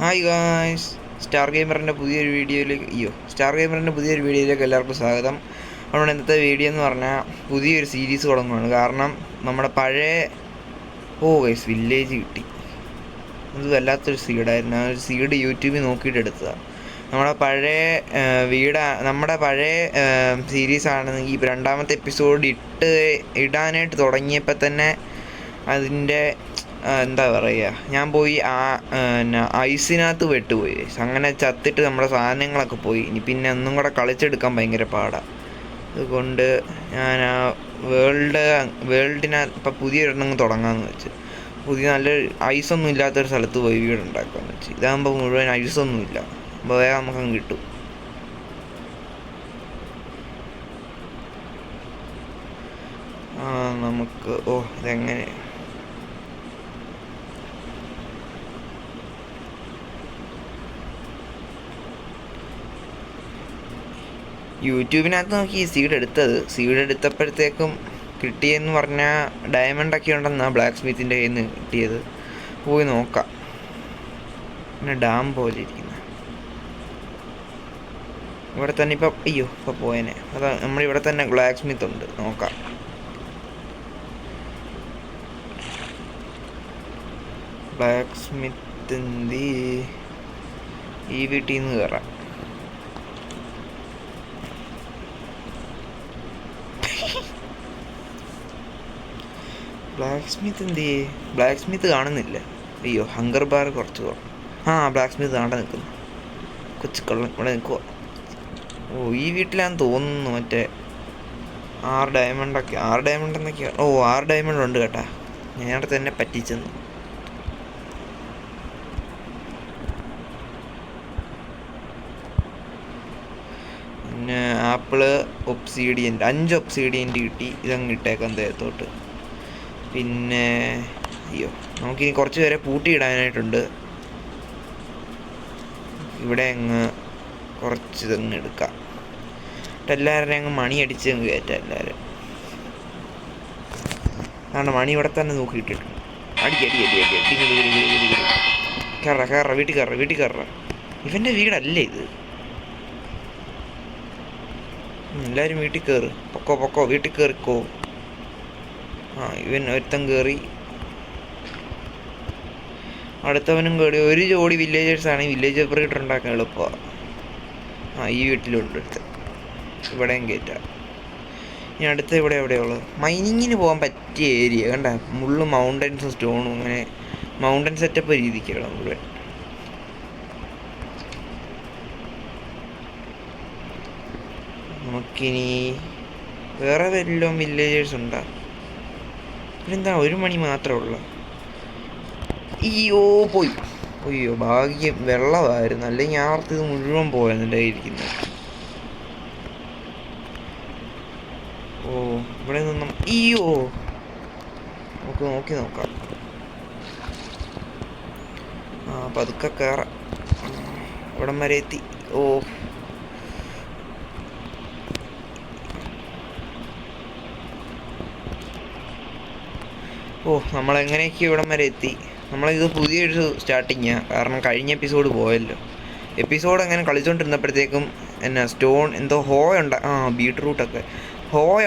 Hi guys, star ഗെയിമറിൻ്റെ പുതിയൊരു വീഡിയോയിലേക്ക് എല്ലാവർക്കും സ്വാഗതം. നമ്മുടെ ഇന്നത്തെ വീഡിയോ എന്ന് പറഞ്ഞാൽ പുതിയൊരു സീരീസ് തുടങ്ങുകയാണ്. കാരണം നമ്മുടെ പഴയ ഗൈസ് വില്ലേജ് കിട്ടി. അത് വല്ലാത്തൊരു സീഡായിരുന്നു. ആ ഒരു സീഡ് യൂട്യൂബിൽ നോക്കിയിട്ട് എടുത്തതാണ്. നമ്മുടെ പഴയ സീരീസാണ്. ഈ രണ്ടാമത്തെ എപ്പിസോഡ് ഇടാനായിട്ട് തുടങ്ങിയപ്പോൾ തന്നെ അതിൻ്റെ എന്താ പറയുക, ഞാൻ പോയി ഐസിനകത്ത് പെട്ടുപോയി. അങ്ങനെ ചത്തിട്ട് നമ്മുടെ സാധനങ്ങളൊക്കെ പോയി. ഇനി പിന്നെ ഒന്നും കൂടെ കളിച്ചെടുക്കാൻ ഭയങ്കര പാടാണ്. അതുകൊണ്ട് ഞാൻ ആ വേൾഡിനകത്ത് ഇപ്പം പുതിയൊരെണ്ണം തുടങ്ങാമെന്ന് വെച്ച്, നല്ലൊരു ഐസൊന്നും ഇല്ലാത്തൊരു സ്ഥലത്ത് പോയി വീടുണ്ടാക്കാമെന്ന് വെച്ച്. ഇതാകുമ്പോൾ മുഴുവൻ ഐസൊന്നുമില്ല, അപ്പോൾ വേഗം നമുക്കങ്ങ് കിട്ടും. നമുക്ക് ഇതെങ്ങനെ യൂട്യൂബിനകത്ത് നോക്കി ഈ സീഡ് എടുത്തപ്പോഴത്തേക്കും കിട്ടിയെന്ന് പറഞ്ഞാൽ ഡയമണ്ടൊക്കെ ഉണ്ടെന്നാണ് ബ്ലാക്ക് സ്മിത്തിൻ്റെ കയ്യിൽ നിന്ന് കിട്ടിയത്. പോയി നോക്കാം. പിന്നെ ഡാം പോലെ ഇരിക്കുന്നത് ഇവിടെ തന്നെ. ഇപ്പം പോയനെ. അതാ നമ്മളിവിടെ തന്നെ ബ്ലാക്ക് സ്മിത്ത് ഉണ്ട്, നോക്കാം. ബ്ലാക്ക് സ്മിത്ത് ഈ വീട്ടിൽ നിന്ന് കയറാം. ബ്ലാക്ക് സ്മിത്ത് കാണുന്നില്ല. ഹങ്കർ ബാർ കുറച്ച് കുറവ്. ബ്ലാക്ക് സ്മിത്ത് കാണാൻ നിൽക്കുന്നു. കൊച്ചുകള്ളൻ ഇവിടെ നിൽക്കുക. ഈ വീട്ടിലാന്ന് തോന്നുന്നു. മറ്റേ 6 ഡയമണ്ട് എന്നൊക്കെയാണ്. 6 ഡയമണ്ട് ഉണ്ട് കേട്ടാ. ഞാൻ തന്നെ പറ്റിച്ചെന്ന്. പിന്നെ ആപ്പിള്, ഒബ്സീഡിയൻ്റ് 5 ഒബ്സീഡിയൻ്റ് കിട്ടി. ഇതങ്ങ് ഇട്ടേക്കാം ദേഹത്തോട്ട്. പിന്നെ നമുക്കിനി കുറച്ച് പേരെ പൂട്ടിയിടാനായിട്ടുണ്ട്. ഇവിടെ അങ്ങ് കുറച്ച് ഇതങ്ങ് എടുക്കാം. എല്ലാവരുടെയും അങ്ങ് മണി അടിച്ച് അങ്ങ് കയറ്റാം എല്ലാവരും. കാരണം മണി ഇവിടെ തന്നെ നോക്കിയിട്ടിട്ടുണ്ട്. കയറ വീട്ടിൽ കയറ. ഇവൻ്റെ വീടല്ലേ ഇത്? എല്ലാവരും വീട്ടിൽ കയറ്. പൊക്കോ വീട്ടിൽ കയറിക്കോ. ഇവൻ ഒരുത്തൻ കയറി. അടുത്തവനും കയറി. ഒരു ജോഡി വില്ലേജേഴ്സാണ്. വില്ലേജ് ബ്രീഡർ ഉണ്ടാക്കാൻ എളുപ്പമാണ്. ഈ വീട്ടിലുണ്ട് അടുത്ത്. ഇവിടെയും കയറ്റാം. ഇനി അടുത്ത് എവിടെയുള്ളത് മൈനിങ്ങിന് പോകാൻ പറ്റിയ ഏരിയ കണ്ട. മുള്ളു മൗണ്ടൻസും സ്റ്റോണും അങ്ങനെ മൗണ്ടൻ സെറ്റപ്പ് രീതിക്കാണ് മുഴുവൻ. നമുക്കിനി വേറെ വല്ലതും വില്ലേജേഴ്സ് ഉണ്ടോ? ഇതെന്താ 1 മണി മാത്രമേ ഉള്ളൂ? പോയി. ഭാഗ്യം വെള്ളമായിരുന്നു, അല്ലെങ്കിൽ ഞാൻ ഓർത്ത് ഇത് മുഴുവൻ പോയെന്നെ ഇരിക്കുന്നത്. ഇവിടെ നിന്നും നോക്കി നോക്കാം. പതുക്കെ കയറാം. ഇവിടം വരെ എത്തി. നമ്മളെങ്ങനെയൊക്കെ ഇവിടം വരെ എത്തി. നമ്മളിത് പുതിയൊരു സ്റ്റാർട്ടിങ്ങാണ്. കാരണം കഴിഞ്ഞ എപ്പിസോഡ് പോയല്ലോ. എപ്പിസോഡ് അങ്ങനെ കളിച്ചുകൊണ്ടിരുന്നപ്പോഴത്തേക്കും സ്റ്റോൺ എന്തോ ബീട്രൂട്ടൊക്കെ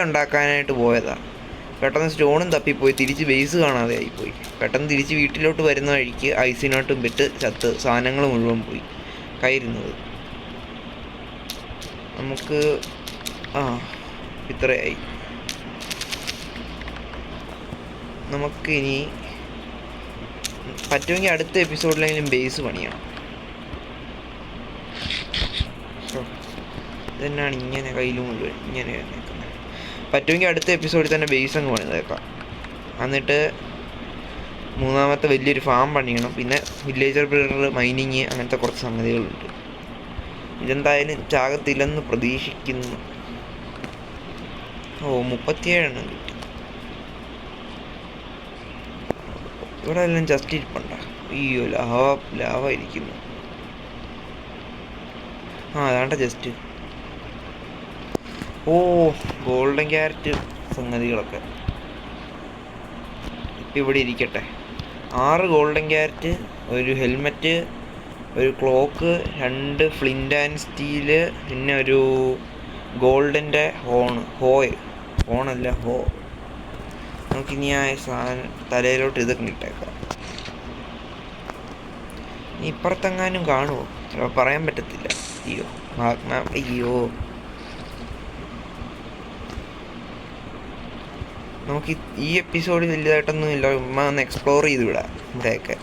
ഉണ്ടാക്കാനായിട്ട് പോയതാണ്. പെട്ടെന്ന് സ്റ്റോണും തപ്പിപ്പോയി. തിരിച്ച് ബേസ് കാണാതെ ആയിപ്പോയി. പെട്ടെന്ന് തിരിച്ച് വീട്ടിലോട്ട് വരുന്ന വഴിക്ക് ഐസിനോട്ടും വിട്ട് ചത്ത് സാധനങ്ങൾ മുഴുവൻ പോയി കയറുന്നത്. നമുക്ക് ഇത്രയായി. നമുക്കിനി പറ്റുമെങ്കിൽ അടുത്ത എപ്പിസോഡിലെങ്കിലും ബേസ് പണിയണം. ഇതെന്നാണ് ഇങ്ങനെ കയ്യിൽ മുഴുവൻ ഇങ്ങനെ നിൽക്കുന്നത്? പറ്റുമെങ്കിൽ അടുത്ത എപ്പിസോഡിൽ തന്നെ ബേസ് അങ്ങ് പണിതേക്കാം. എന്നിട്ട് മൂന്നാമത്തെ വലിയൊരു ഫാം പണിയണം. പിന്നെ വില്ലേജർ ബ്രീഡർ, മൈനിങ്, അങ്ങനത്തെ കുറച്ച് സംഗതികളുണ്ട്. ഇതെന്തായാലും ചാകത്തില്ലെന്ന് പ്രതീക്ഷിക്കുന്നു. 37 എണ്ണം കിട്ടി. ഇവിടെ എല്ലാം ജസ്റ്റ് ഇരിപ്പുണ്ട. ലാവ ഇരിക്കുന്നു. അതാണ്ട ജസ്റ്റ്. ഗോൾഡൻ ക്യാരറ്റ് സംഗതികളൊക്കെ ഇപ്പം ഇവിടെ ഇരിക്കട്ടെ. 6 ഗോൾഡൻ ക്യാരറ്റ്, ഒരു ഹെൽമെറ്റ്, ഒരു ക്ലോക്ക്, 2 ഫ്ലിൻ്റ് ആൻഡ് സ്റ്റീല്, പിന്നെ ഒരു ഗോൾഡിൻ്റെ ഹോണല്ല ഹോ. നമുക്കിനി ആ സാധനം തലയിലോട്ട് ഇതൊക്കെ ഇട്ടേക്കാം. ഇപ്പുറത്തെങ്ങാനും കാണുമോ? ചിലപ്പോൾ പറയാൻ പറ്റത്തില്ല. അയ്യോ നമുക്ക് ഈ എപ്പിസോഡ് വലുതായിട്ടൊന്നും ഇല്ല. ഒന്ന് എക്സ്പ്ലോർ ചെയ്ത് വിടാം ഇവിടെയൊക്കെ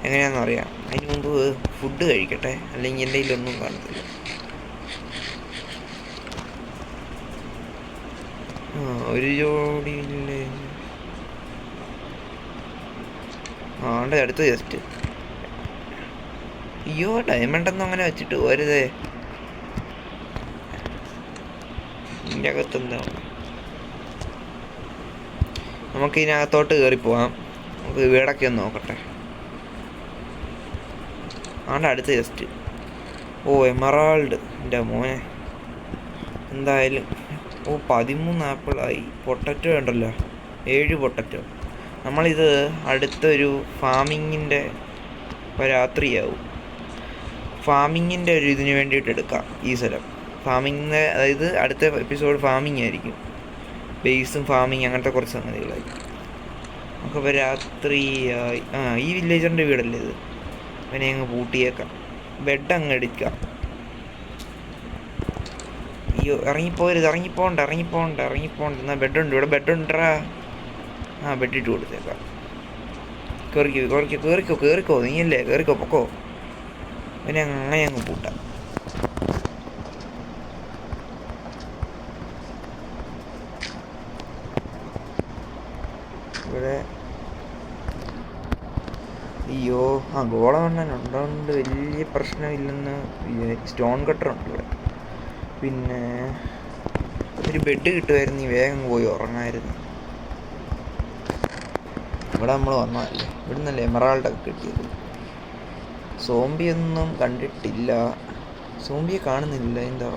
എങ്ങനെയാണെന്ന് അറിയാം. അതിന് മുമ്പ് ഫുഡ് കഴിക്കട്ടെ, അല്ലെങ്കിൽ എൻ്റെ കയ്യിലൊന്നും കാണത്തില്ല. ഒരു ജോഡി ഇല്ലേ? ആണ്ട് അടുത്ത് ജസ്റ്റ്. അയ്യോ ഡയമണ്ടൊന്നും അങ്ങനെ വെച്ചിട്ട് പോരുതേ. ഇതിൻ്റെ അകത്തെന്താ? നമുക്ക് ഇതിനകത്തോട്ട് കയറിപ്പോവാം. നമുക്ക് വീടൊക്കെ ഒന്ന് നോക്കട്ടെ. ആണ്ട് അടുത്ത് ജസ്റ്റ്. എമറാൾഡ് എൻ്റെ മോനെ. എന്തായാലും 13 ആപ്പിളായി. പൊട്ടറ്റോ ഉണ്ടല്ലോ, 7 പൊട്ടറ്റോ. നമ്മളിത് അടുത്തൊരു ഫാമിങ്ങിൻ്റെ രാത്രിയാവും. ഫാമിങ്ങിൻ്റെ ഒരു ഇതിന് വേണ്ടിയിട്ട് എടുക്കാം ഈ സ്ഥലം. ഫാമിങ്ങിൻ്റെ, അതായത് അടുത്ത എപ്പിസോഡ് ഫാമിങ് ആയിരിക്കും. ബേസും ഫാമിങ് അങ്ങനത്തെ കുറച്ച് സംഗതികളായിരിക്കും. നമുക്കിപ്പോൾ രാത്രിയായി. ഈ വില്ലേജറിൻ്റെ വീടല്ലേ ഇത്? അവനെ അങ്ങ് പൂട്ടിയേക്കാം. ബെഡ് അങ്ങ് എടുക്കാം. അയ്യോ ഇറങ്ങിപ്പോരുത്, ഇറങ്ങിപ്പോണ്ട. എന്നാൽ ബെഡുണ്ട് ഇവിടെ, ബെഡുണ്ടാ. ബെഡിട്ട് കൊടുത്തേക്കാം. കേറിക്കോ നീയല്ലേ, കേറിക്കോ, പൊക്കോ. പിന്നെ അങ്ങനെ അങ്ങ് പൂട്ടാം. ഇവിടെ അയ്യോ ഗോളമണ്ണൻ ഉണ്ടോണ്ട് വലിയ പ്രശ്നമില്ലെന്ന്. സ്റ്റോൺ കട്ടറുണ്ട് ഇവിടെ. പിന്നെ ഒരു ബെഡ് കിട്ടുമായിരുന്നു, വേഗം പോയി ഉറങ്ങായിരുന്നു. ഇവിടെ നമ്മൾ വന്നതല്ലേ, ഇവിടെ നിന്നല്ലേ എമറാൾഡൊക്കെ കിട്ടിയത്. സോംബിയൊന്നും കണ്ടിട്ടില്ല, സോംബിയെ കാണുന്നില്ല. എന്താ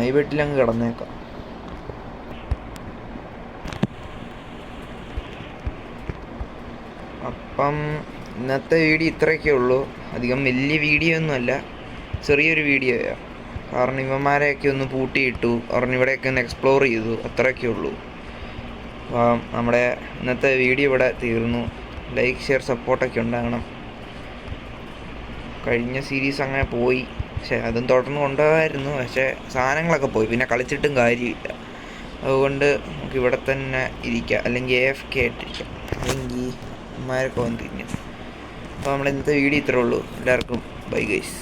ഈ ബെഡിലങ്ങ് കിടന്നേക്കാം. അപ്പം ഇന്നത്തെ വീഡിയോ ഇത്രയൊക്കെ ഉള്ളൂ. അധികം വലിയ വീഡിയോ ഒന്നുമല്ല, ചെറിയൊരു വീഡിയോയാണ്. കാരണം ഇവന്മാരെയൊക്കെ ഒന്ന് പൂട്ടിയിട്ടു, കാരണം ഇവിടെയൊക്കെ ഒന്ന് എക്സ്പ്ലോർ ചെയ്തു, അത്രയൊക്കെ ഉള്ളൂ. അപ്പം നമ്മുടെ ഇന്നത്തെ വീഡിയോ ഇവിടെ തീർന്നു. ലൈക്ക്, ഷെയർ, സപ്പോർട്ടൊക്കെ ഉണ്ടാകണം. കഴിഞ്ഞ സീരീസ് അങ്ങനെ പോയി, പക്ഷേ അതും തുടർന്ന് കൊണ്ടുപോകാമായിരുന്നു. പക്ഷേ സാധനങ്ങളൊക്കെ പോയി, പിന്നെ കളിച്ചിട്ടും കാര്യമില്ല. അതുകൊണ്ട് നമുക്ക് ഇവിടെ തന്നെ ഇരിക്കാം, അല്ലെങ്കിൽ AFK ആയിട്ടിരിക്കാം, അല്ലെങ്കിൽ ഇവന്മാരൊക്കെ വന്ന് തിന്നും. അപ്പോൾ നമ്മുടെ ഇന്നത്തെ വീഡിയോ ഇത്രേ ഉള്ളൂ. എല്ലാവർക്കും ബൈ ഗൈസ്.